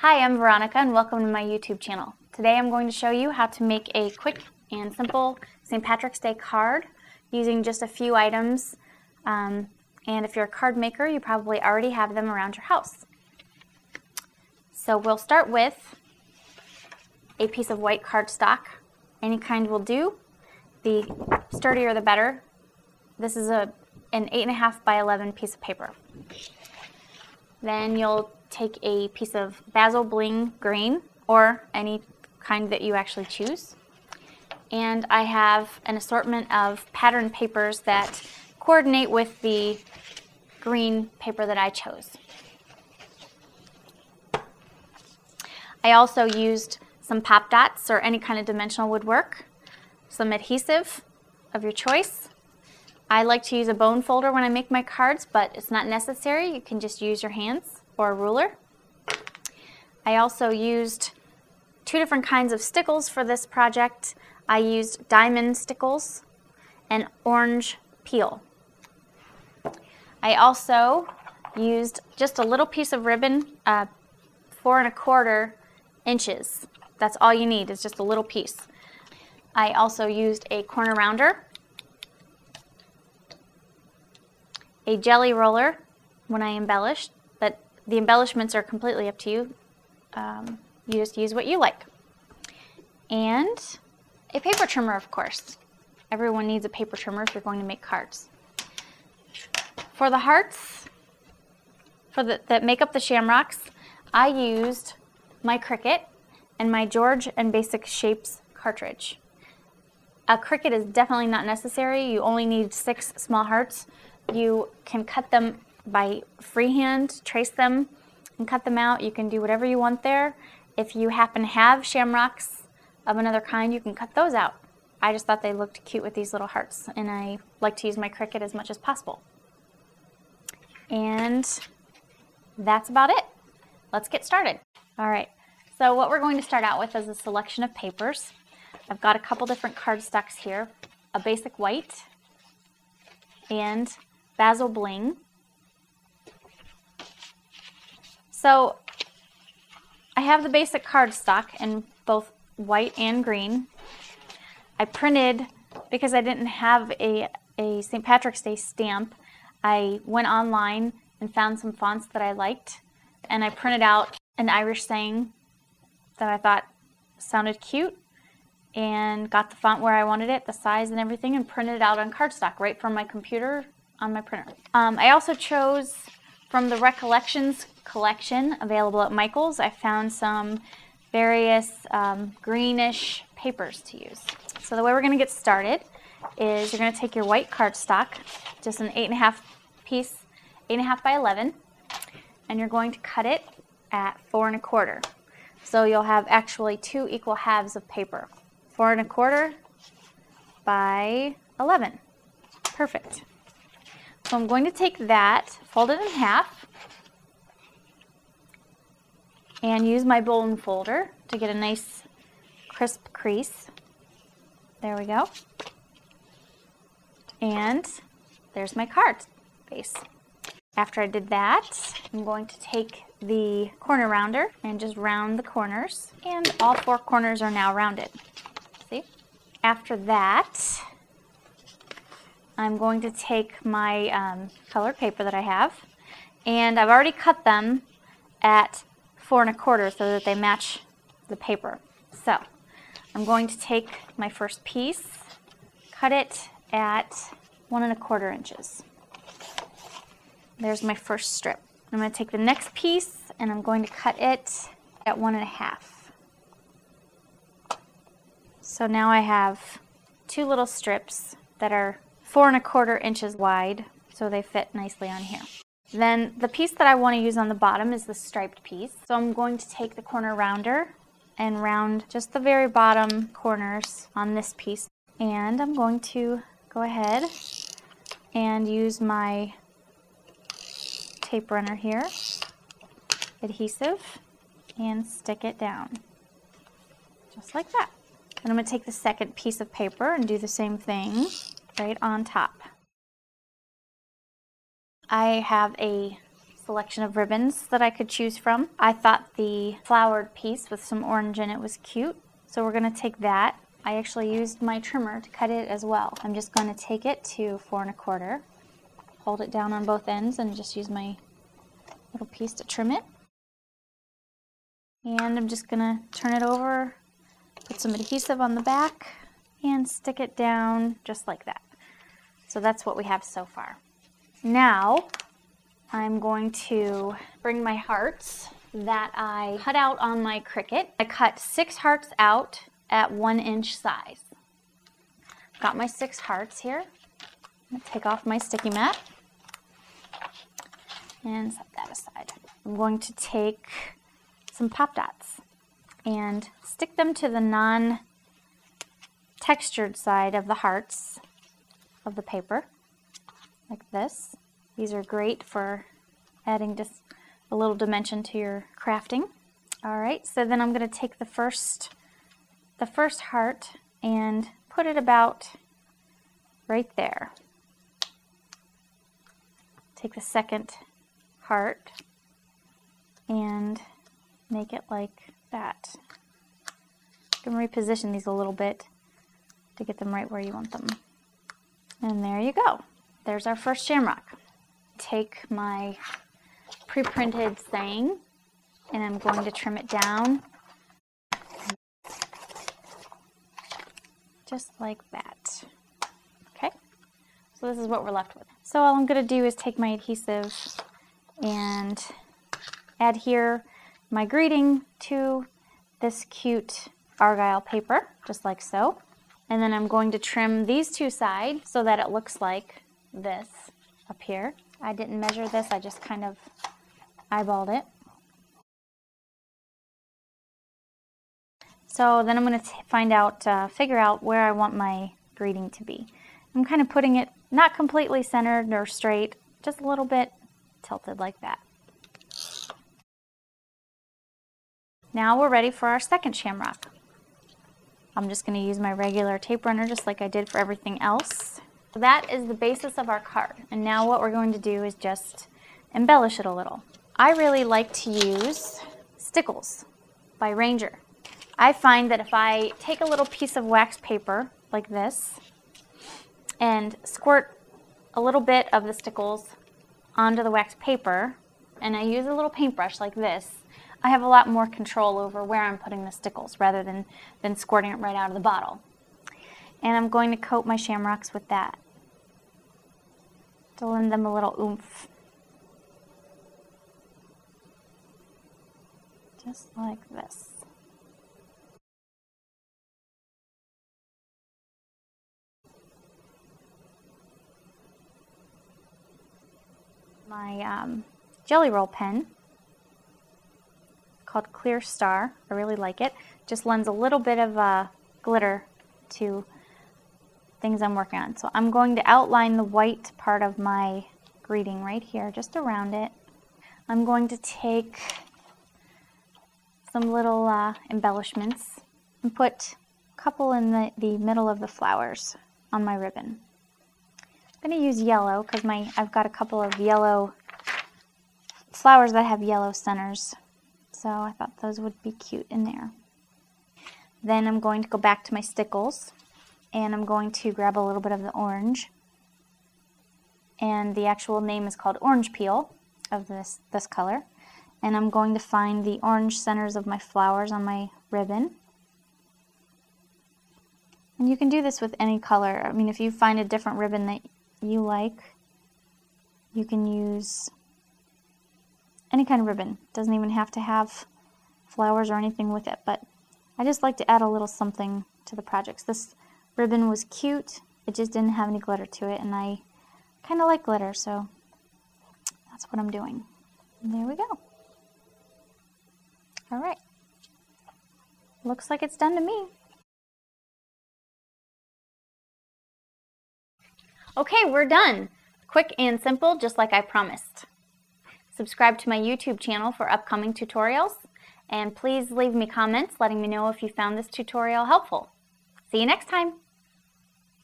Hi, I'm Veronica and welcome to my YouTube channel. Today I'm going to show you how to make a quick and simple St. Patrick's Day card using just a few items. And if you're a card maker, you probably already have them around your house. So we'll start with a piece of white cardstock. Any kind will do. The sturdier the better. This is an 8.5 by 11 piece of paper. Then you'll take a piece of Basil Bling green, or any kind that you actually choose. And I have an assortment of pattern papers that coordinate with the green paper that I chose. I also used some pop dots or any kind of dimensional would work, some adhesive of your choice. I like to use a bone folder when I make my cards, but it's not necessary. You can just use your hands or a ruler. I also used two different kinds of stickles for this project. I used diamond stickles and orange peel. I also used just a little piece of ribbon, 4¼ inches. That's all you need, is just a little piece. I also used a corner rounder, a jelly roller when I embellished, but the embellishments are completely up to you. You just use what you like. And a paper trimmer, of course. Everyone needs a paper trimmer if you're going to make cards. For the hearts, that make up the shamrocks, I used my Cricut and my George and Basic Shapes cartridge. A Cricut is definitely not necessary. You only need 6 small hearts. You can cut them by freehand, trace them, and cut them out. You can do whatever you want there. If you happen to have shamrocks of another kind, you can cut those out. I just thought they looked cute with these little hearts, and I like to use my Cricut as much as possible. And that's about it. Let's get started. All right, so what we're going to start out with is a selection of papers. I've got a couple different cardstocks here, a basic white and Basil Bling. So I have the basic cardstock in both white and green. I printed, because I didn't have a St. Patrick's Day stamp, I went online and found some fonts that I liked, and I printed out an Irish saying that I thought sounded cute, and got the font where I wanted it, the size and everything, and printed it out on cardstock right from my computer on my printer. I also chose from the Recollections collection available at Michael's. I found some various greenish papers to use. So the way we're going to get started is you're going to take your white cardstock, just an 8.5 by 11, and you're going to cut it at 4¼ So you'll have actually 2 equal halves of paper. 4¼ by 11. Perfect. So I'm going to take that, fold it in half, and use my bone folder to get a nice crisp crease. There we go. And there's my card base. After I did that, I'm going to take the corner rounder and just round the corners, and all 4 corners are now rounded. See? After that, I'm going to take my colored paper that I have, and I've already cut them at 4¼ so that they match the paper. So I'm going to take my first piece, cut it at 1¼ inches. There's my first strip. I'm going to take the next piece and I'm going to cut it at 1½ So now I have 2 little strips that are 4¼ inches wide, so they fit nicely on here. Then the piece that I want to use on the bottom is the striped piece. So I'm going to take the corner rounder and round just the very bottom corners on this piece. And I'm going to go ahead and use my tape runner here, adhesive, and stick it down, just like that. And I'm going to take the second piece of paper and do the same thing right on top. I have a selection of ribbons that I could choose from. I thought the flowered piece with some orange in it was cute, so we're going to take that. I actually used my trimmer to cut it as well. I'm just going to take it to 4 1/4, hold it down on both ends, and just use my little piece to trim it. And I'm just going to turn it over, put some adhesive on the back, and stick it down just like that. So that's what we have so far. Now I'm going to bring my hearts that I cut out on my Cricut. I cut 6 hearts out at 1 inch size. Got my 6 hearts here. I'm going to take off my sticky mat and set that aside. I'm going to take some pop dots and stick them to the non-textured side of the hearts of the paper, like this. These are great for adding just a little dimension to your crafting. All right, so then I'm going to take the first heart and put it about right there. Take the second heart and make it like that. You can reposition these a little bit to get them right where you want them. And there you go. There's our first shamrock. Take my pre-printed saying and I'm going to trim it down just like that. Okay, so this is what we're left with. So all I'm going to do is take my adhesive and adhere my greeting to this cute argyle paper, just like so. And then I'm going to trim these 2 sides so that it looks like this up here. I didn't measure this, I just kind of eyeballed it. So then I'm going to figure out where I want my greeting to be. I'm kind of putting it not completely centered or straight, just a little bit tilted like that. Now we're ready for our second shamrock. I'm just going to use my regular tape runner just like I did for everything else. So that is the basis of our card. And now what we're going to do is just embellish it a little. I really like to use Stickles by Ranger. I find that if I take a little piece of wax paper like this and squirt a little bit of the Stickles onto the wax paper, and I use a little paintbrush like this, I have a lot more control over where I'm putting the Stickles rather than squirting it right out of the bottle. And I'm going to coat my shamrocks with that to lend them a little oomph. Just like this. My Jelly Roll pen called Clear Star. I really like it. Just lends a little bit of glitter to things I'm working on. So I'm going to outline the white part of my greeting right here, just around it. I'm going to take some little embellishments and put a couple in the middle of the flowers on my ribbon. I'm going to use yellow because I've got a couple of yellow flowers that have yellow centers. So I thought those would be cute in there. Then I'm going to go back to my Stickles and I'm going to grab a little bit of the orange. And the actual name is called Orange Peel of this color. And I'm going to find the orange centers of my flowers on my ribbon. And you can do this with any color. I mean, if you find a different ribbon that you like, you can use any kind of ribbon. It doesn't even have to have flowers or anything with it, but I just like to add a little something to the projects. This ribbon was cute, it just didn't have any glitter to it, and I kind of like glitter, so that's what I'm doing. And there we go. All right. Looks like it's done to me. Okay, we're done. Quick and simple, just like I promised. Subscribe to my YouTube channel for upcoming tutorials, and please leave me comments letting me know if you found this tutorial helpful. See you next time.